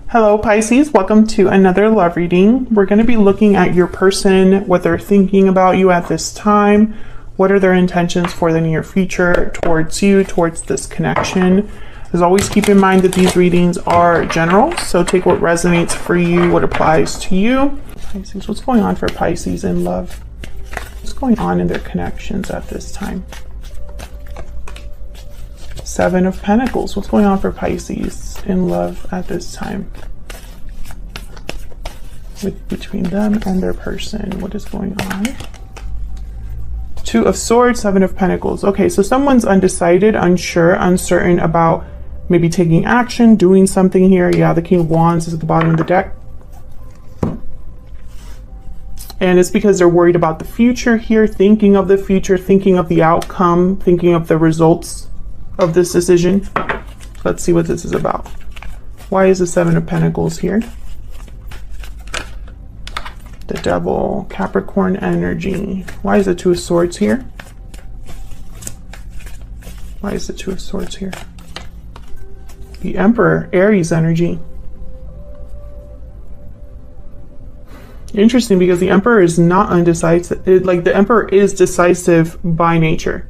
Hello Pisces, welcome to another love reading. We're going to be looking at your person, what they're thinking about you at this time, what are their intentions for the near future towards you, towards this connection. As always, keep in mind that these readings are general, so take what resonates for you, what applies to you. Pisces, what's going on for Pisces in love? What's going on in their connections at this time? Seven of Pentacles, what's going on for Pisces in love at this time? Between them and their person, what is going on? Two of Swords, Seven of Pentacles. Okay, so someone's undecided, unsure, uncertain about maybe taking action, doing something here. Yeah, the King of Wands is at the bottom of the deck. And it's because they're worried about the future here, thinking of the future, thinking of the outcome, thinking of the results of this decision. Let's see what this is about. Why is the Seven of Pentacles here? The Devil, Capricorn energy. Why is the Two of Swords here? Why is the Two of Swords here? The Emperor, Aries energy. Interesting, because the Emperor is not undecisive. The Emperor is decisive by nature.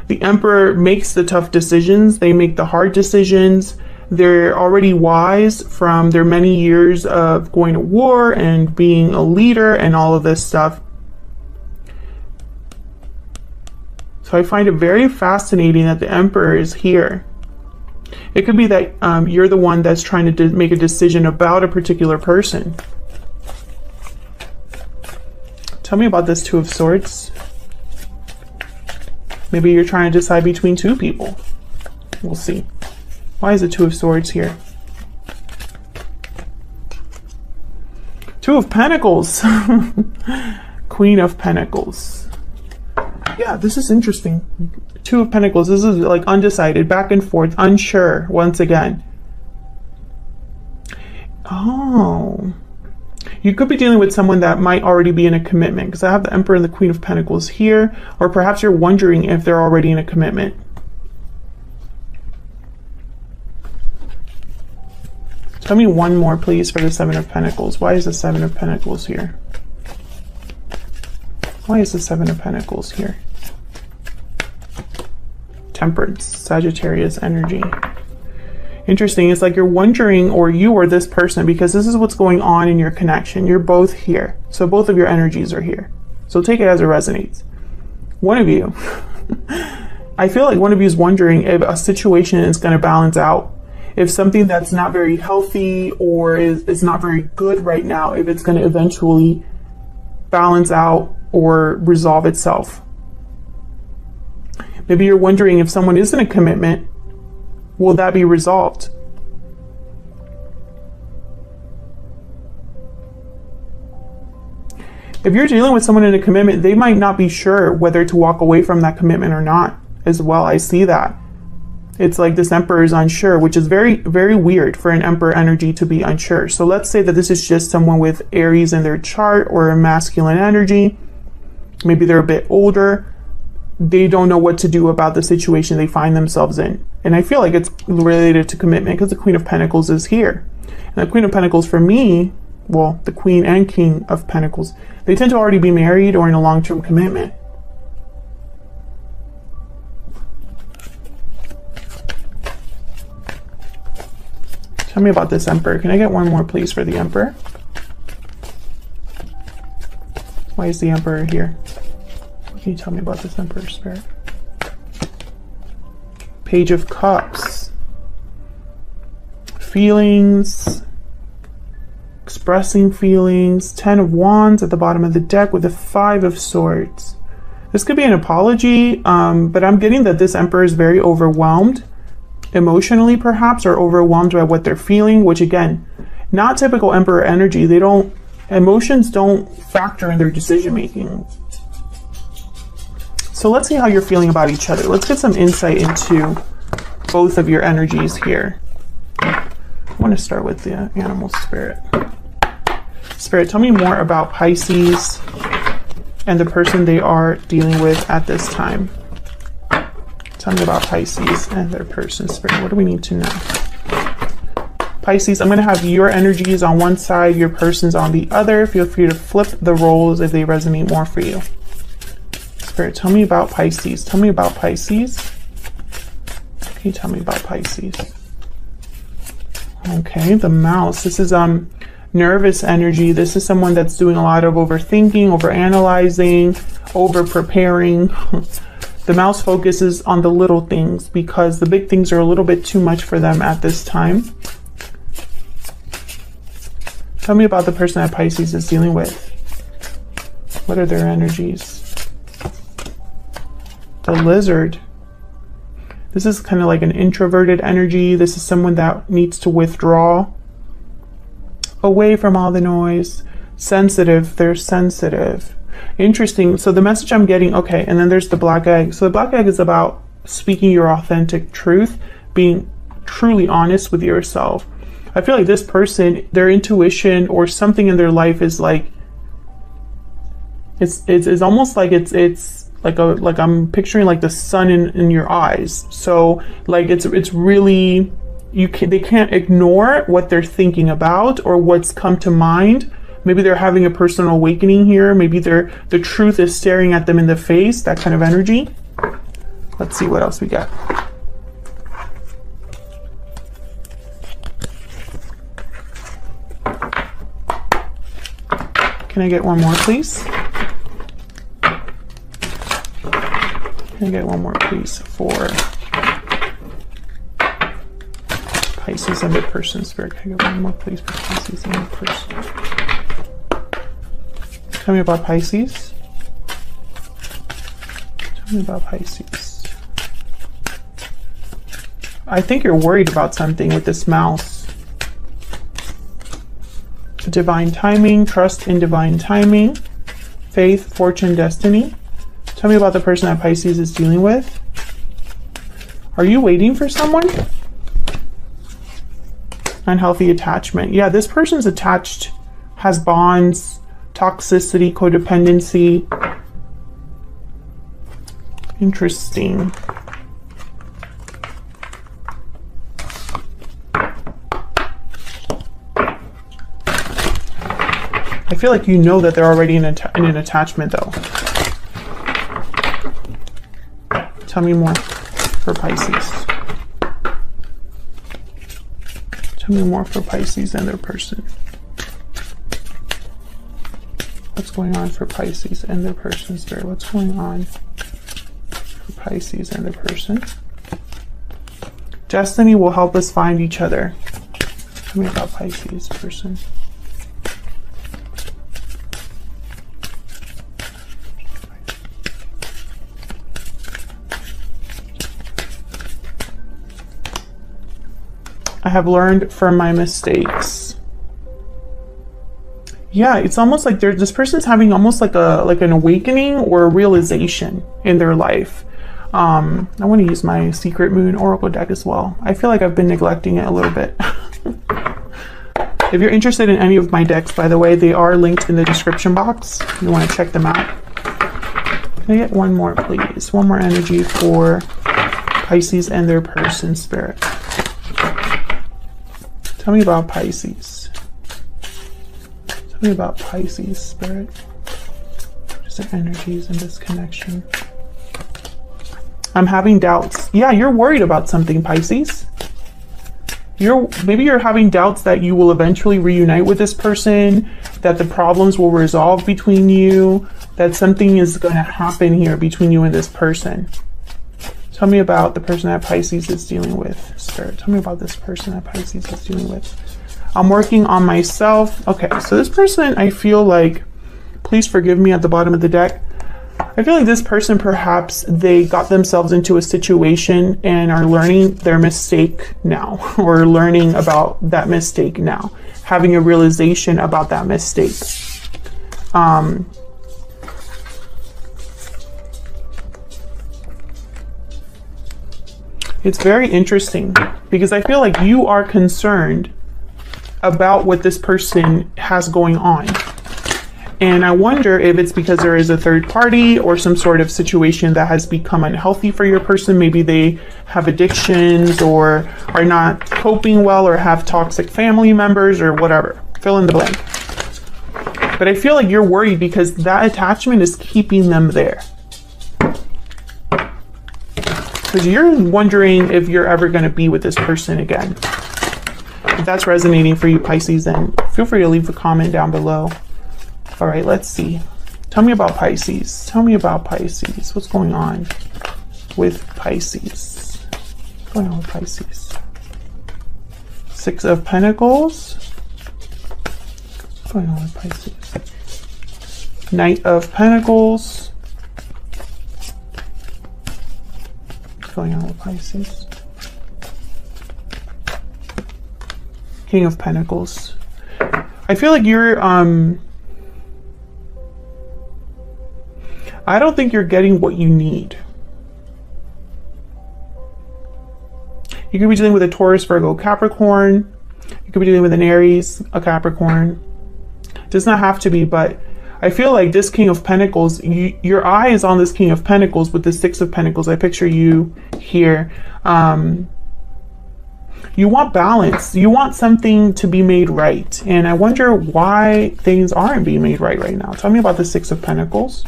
The Emperor makes the tough decisions. They make the hard decisions. They're already wise from their many years of going to war and being a leader and all of this stuff. So I find it very fascinating that the Emperor is here. It could be that you're the one that's trying to make a decision about a particular person. Tell me about this Two of Swords. Maybe you're trying to decide between two people. We'll see. Why is the Two of Swords here? Two of Pentacles. Queen of Pentacles. Yeah, this is interesting. Two of Pentacles. This is like undecided, back and forth, unsure once again. Oh. You could be dealing with someone that might already be in a commitment, because I have the Emperor and the Queen of Pentacles here, or perhaps you're wondering if they're already in a commitment. Tell me one more, please, for the Seven of Pentacles. Why is the Seven of Pentacles here? Why is the Seven of Pentacles here? Temperance, Sagittarius energy. Interesting. It's like you're wondering, or you or this person, because this is what's going on in your connection. You're both here. So both of your energies are here. So take it as it resonates. One of you, I feel like one of you is wondering if a situation is going to balance out. If something that's not very healthy or is not very good right now, if it's going to eventually balance out or resolve itself. Maybe you're wondering if someone is in a commitment, will that be resolved? If you're dealing with someone in a commitment, they might not be sure whether to walk away from that commitment or not as well. I see that. It's like this Emperor is unsure, which is very, very weird for an Emperor energy to be unsure. So let's say that this is just someone with Aries in their chart or a masculine energy. Maybe they're a bit older. They don't know what to do about the situation they find themselves in. And I feel like it's related to commitment because the Queen of Pentacles is here. And the Queen of Pentacles for me, well, the Queen and King of Pentacles, they tend to already be married or in a long-term commitment. Tell me about this Emperor. Can I get one more, please, for the Emperor? Why is the Emperor here? What can you tell me about this Emperor, Spirit? Page of Cups. Feelings. Expressing feelings. Ten of Wands at the bottom of the deck with the Five of Swords. This could be an apology, but I'm getting that this Emperor is very overwhelmed. Emotionally, perhaps, or overwhelmed by what they're feeling, which again, not typical Emperor energy. Emotions don't factor in their decision making. So let's see how you're feeling about each other. Let's get some insight into both of your energies here. I want to start with the animal spirit. Spirit, tell me more about Pisces and the person they are dealing with at this time. Tell me about Pisces and their person, Spirit. What do we need to know? Pisces, I'm going to have your energies on one side, your person's on the other. Feel free to flip the roles if they resonate more for you. Spirit, tell me about Pisces. Tell me about Pisces. Can you tell me about Pisces? Okay, the mouse. This is nervous energy. This is someone that's doing a lot of overthinking, overanalyzing, over-preparing. The mouse focuses on the little things because the big things are a little bit too much for them at this time. Tell me about the person that Pisces is dealing with. What are their energies? The lizard. This is kind of like an introverted energy. This is someone that needs to withdraw away from all the noise. Sensitive. They're sensitive. Interesting. So the message I'm getting, okay, and then there's the black egg. So the black egg is about speaking your authentic truth, being truly honest with yourself. I feel like this person, their intuition or something in their life is like, it's almost like it's like I'm picturing like the sun in your eyes. So like it's really, they can't ignore what they're thinking about or what's come to mind. Maybe they're having a personal awakening here. Maybe the truth is staring at them in the face, that kind of energy. Let's see what else we got. Can I get one more, please? Can I get one more, please, for Pisces and their person? Spirit, can I get one more, please, for Pisces and their person? Tell me about Pisces. Tell me about Pisces. I think you're worried about something with this mouse. Divine timing, trust in divine timing, faith, fortune, destiny. Tell me about the person that Pisces is dealing with. Are you waiting for someone? Unhealthy attachment. Yeah, this person's attached, has bonds, toxicity, codependency. Interesting. I feel like you know that they're already in an attachment though. Tell me more for Pisces. Tell me more for Pisces and their person. What's going on for Pisces and their person, Spirit? What's going on for Pisces and their person? Destiny will help us find each other. Tell me about Pisces person. I have learned from my mistakes. Yeah, it's almost like this person's having almost like an awakening or a realization in their life. I want to use my Secret Moon Oracle deck as well. I feel like I've been neglecting it a little bit. If you're interested in any of my decks, by the way, they are linked in the description box. You want to check them out. Can I get one more, please? One more energy for Pisces and their person, Spirit. Tell me about Pisces. Tell me about Pisces, Spirit. Just the energies in this connection. I'm having doubts. Yeah, you're worried about something, Pisces. Maybe you're having doubts that you will eventually reunite with this person, that the problems will resolve between you, that something is going to happen here between you and this person. Tell me about the person that Pisces is dealing with, Spirit. Tell me about this person that Pisces is dealing with. I'm working on myself. Okay, so this person, I feel like, please forgive me at the bottom of the deck. I feel like this person, perhaps they got themselves into a situation and are learning their mistake now, or learning about that mistake now, having a realization about that mistake. It's very interesting because I feel like you are concerned about what this person has going on. And I wonder if it's because there is a third party or some sort of situation that has become unhealthy for your person. Maybe they have addictions or are not coping well or have toxic family members or whatever. Fill in the blank. But I feel like you're worried because that attachment is keeping them there. Because you're wondering if you're ever going to be with this person again. If that's resonating for you, Pisces, then feel free to leave a comment down below. All right, let's see. Tell me about Pisces. Tell me about Pisces. What's going on with Pisces? What's going on with Pisces? Six of Pentacles. What's going on with Pisces? Knight of Pentacles. What's going on with Pisces? King of Pentacles. I feel like you're, I don't think you're getting what you need. You could be dealing with a Taurus, Virgo, Capricorn. You could be dealing with an Aries, a Capricorn. It does not have to be, but I feel like this King of Pentacles, your eye is on this King of Pentacles with the Six of Pentacles. I picture you here. You want balance. You want something to be made right. And I wonder why things aren't being made right now. Tell me about the Six of Pentacles.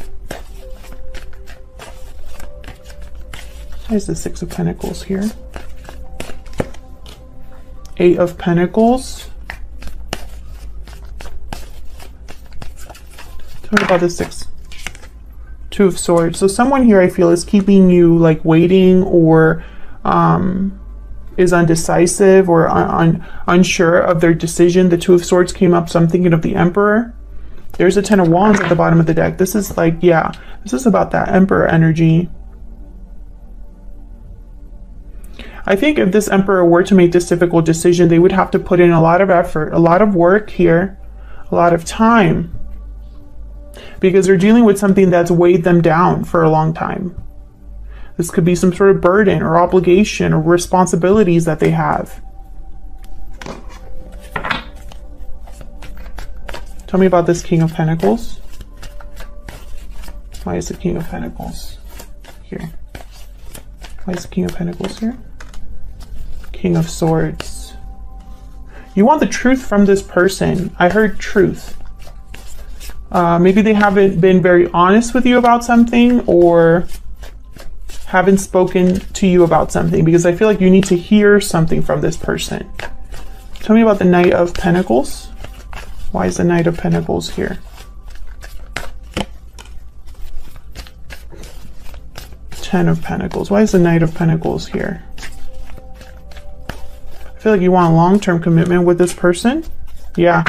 There's the Six of Pentacles here. Eight of Pentacles. Tell me about the Six. Two of Swords. So someone here I feel is keeping you like waiting or is undecisive or unsure of their decision. The Two of Swords came up, so I'm thinking of the Emperor. There's a Ten of Wands at the bottom of the deck. This is like, yeah, this is about that Emperor energy. I think if this Emperor were to make this difficult decision, they would have to put in a lot of effort, a lot of work here, a lot of time, because they're dealing with something that's weighed them down for a long time. This could be some sort of burden or obligation or responsibilities that they have. Tell me about this King of Pentacles. Why is the King of Pentacles here? Why is the King of Pentacles here? King of Swords. You want the truth from this person. I heard truth. Maybe they haven't been very honest with you about something or haven't spoken to you about something, because I feel like you need to hear something from this person. Tell me about the Knight of Pentacles. Why is the Knight of Pentacles here? Ten of Pentacles. Why is the Knight of Pentacles here? I feel like you want a long-term commitment with this person. Yeah.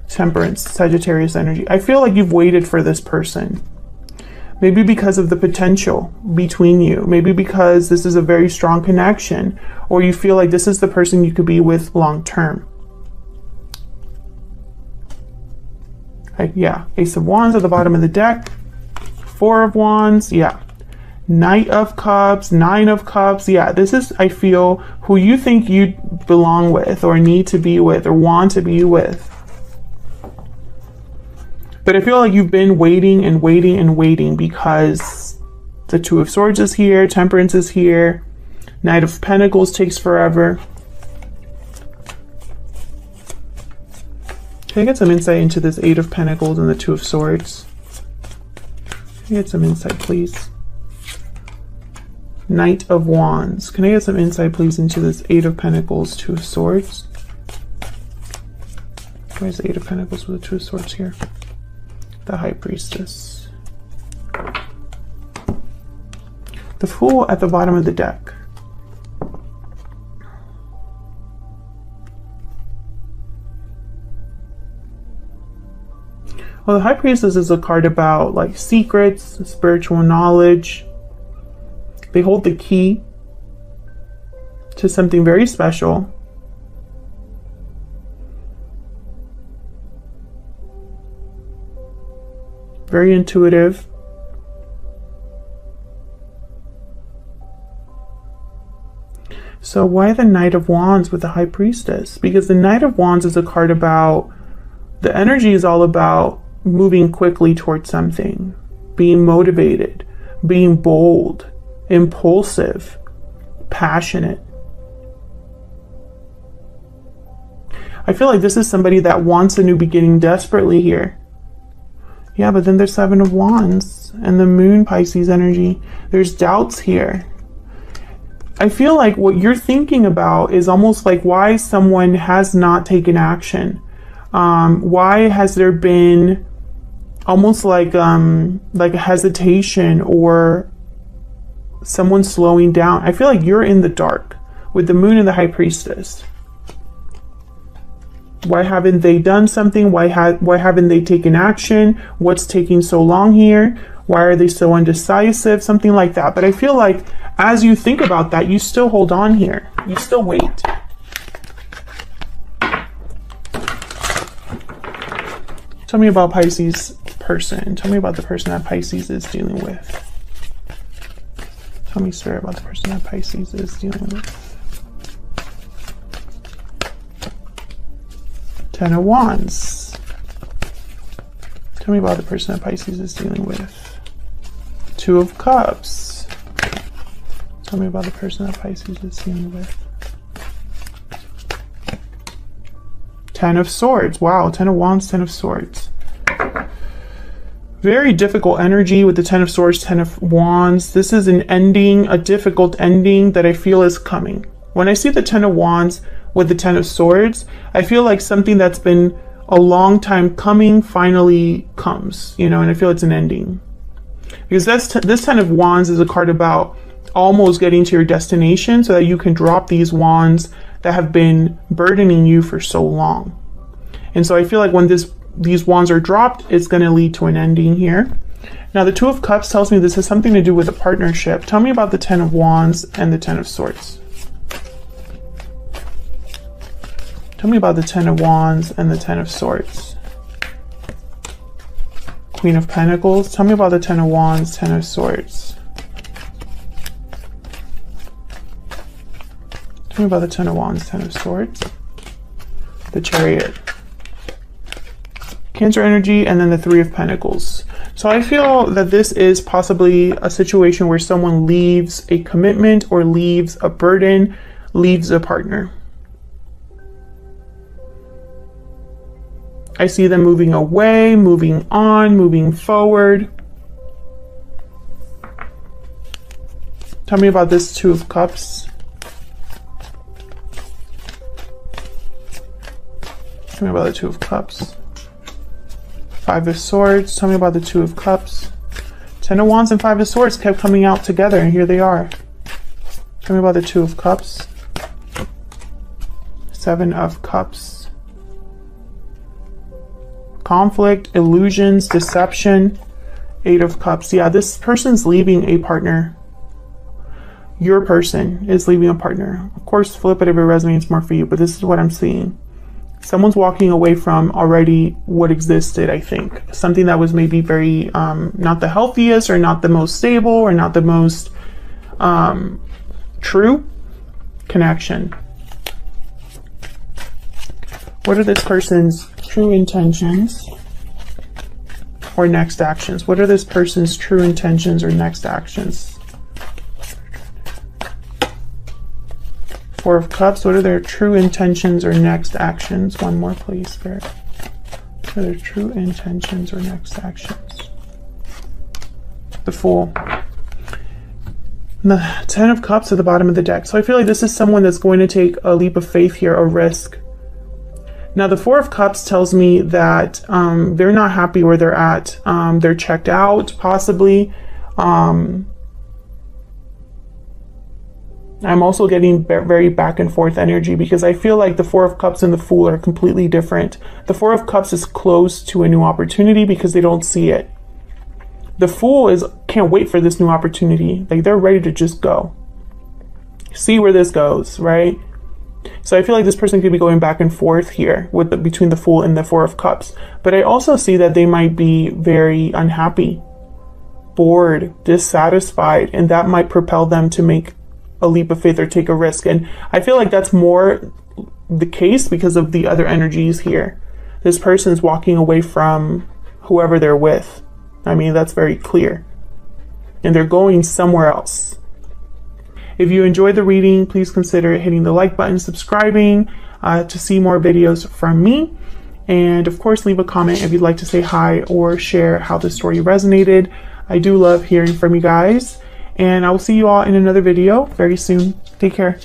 Temperance, Sagittarius energy. I feel like you've waited for this person. Maybe because of the potential between you. Maybe because this is a very strong connection, or you feel like this is the person you could be with long-term. Yeah. Ace of Wands at the bottom of the deck. Four of Wands. Yeah. Knight of Cups, Nine of Cups. Yeah, this is, I feel, who you think you belong with or need to be with or want to be with. But I feel like you've been waiting and waiting and waiting because the Two of Swords is here, Temperance is here, Knight of Pentacles takes forever. Can I get some insight into this Eight of Pentacles and the Two of Swords? Can I get some insight, please? Knight of Wands. Can I get some insight, please, into this Eight of Pentacles, Two of Swords? Where's the Eight of Pentacles with the Two of Swords here? The High Priestess. The Fool at the bottom of the deck. Well, the High Priestess is a card about like secrets, spiritual knowledge. They hold the key to something very special. Very intuitive. So why the Knight of Wands with the High Priestess? Because the Knight of Wands is a card about, the energy is all about moving quickly towards something, being motivated, being bold, impulsive, passionate. I feel like this is somebody that wants a new beginning desperately here. Yeah, but then there's Seven of Wands and the Moon Pisces energy. There's doubts here. I feel like what you're thinking about is almost like why someone has not taken action. Why has there been almost like a hesitation or someone slowing down? I feel like you're in the dark with the Moon and the High Priestess. Why haven't they done something? Why haven't they taken action? What's taking so long here? Why are they so undecisive? Something like that. But I feel like as you think about that, you still hold on here. You still wait. Tell me about Pisces person. Tell me about the person that Pisces is dealing with. Tell me, Spirit, about the person that Pisces is dealing with. Ten of Wands. Tell me about the person that Pisces is dealing with. Two of Cups. Tell me about the person that Pisces is dealing with. Ten of Swords. Wow, Ten of Wands, Ten of Swords. Very difficult energy with the Ten of Swords, Ten of Wands. This is an ending, a difficult ending that I feel is coming. When I see the Ten of Wands with the Ten of Swords, I feel like something that's been a long time coming finally comes, you know, and I feel it's an ending. Because this Ten of Wands is a card about almost getting to your destination so that you can drop these wands that have been burdening you for so long. And so I feel like when these wands are dropped, it's going to lead to an ending here. Now the Two of Cups tells me this has something to do with a partnership. Tell me about the Ten of Wands and the Ten of Swords. Tell me about the Ten of Wands and the Ten of Swords. Queen of Pentacles. Tell me about the Ten of Wands, Ten of Swords. Tell me about the Ten of Wands, Ten of Swords. The Chariot. Cancer energy, and then the Three of Pentacles. So I feel that this is possibly a situation where someone leaves a commitment or leaves a burden, leaves a partner. I see them moving away, moving on, moving forward. Tell me about this Two of Cups. Tell me about the Two of Cups. Five of Swords. Tell me about the Two of Cups. Ten of Wands and Five of Swords kept coming out together, and here they are. Tell me about the Two of Cups. Seven of Cups. Conflict, illusions, deception. Eight of Cups. Yeah, this person's leaving a partner. Your person is leaving a partner. Of course, flip it if it resonates more for you, but this is what I'm seeing. Someone's walking away from already what existed, I think. Something that was maybe very, not the healthiest or not the most stable or not the most true connection. What are this person's true intentions or next actions? What are this person's true intentions or next actions? Four of Cups. What are their true intentions or next actions? One more, please, Spirit. What are their true intentions or next actions? The Fool. And the Ten of Cups at the bottom of the deck. So I feel like this is someone that's going to take a leap of faith here, a risk. Now, the Four of Cups tells me that they're not happy where they're at. They're checked out, possibly. I'm also getting very back and forth energy because I feel like the Four of Cups and the Fool are completely different. The Four of Cups is close to a new opportunity because they don't see it. The Fool can't wait for this new opportunity. Like, they're ready to just go. See where this goes, right? So I feel like this person could be going back and forth here between the Fool and the Four of Cups. But I also see that they might be very unhappy, bored, dissatisfied, and that might propel them to make a leap of faith or take a risk. And I feel like that's more the case because of the other energies here. This person's walking away from whoever they're with. I mean, that's very clear. And they're going somewhere else. If you enjoyed the reading, please consider hitting the like button, subscribing to see more videos from me. And of course, leave a comment if you'd like to say hi or share how the story resonated. I do love hearing from you guys. And I will see you all in another video very soon. Take care.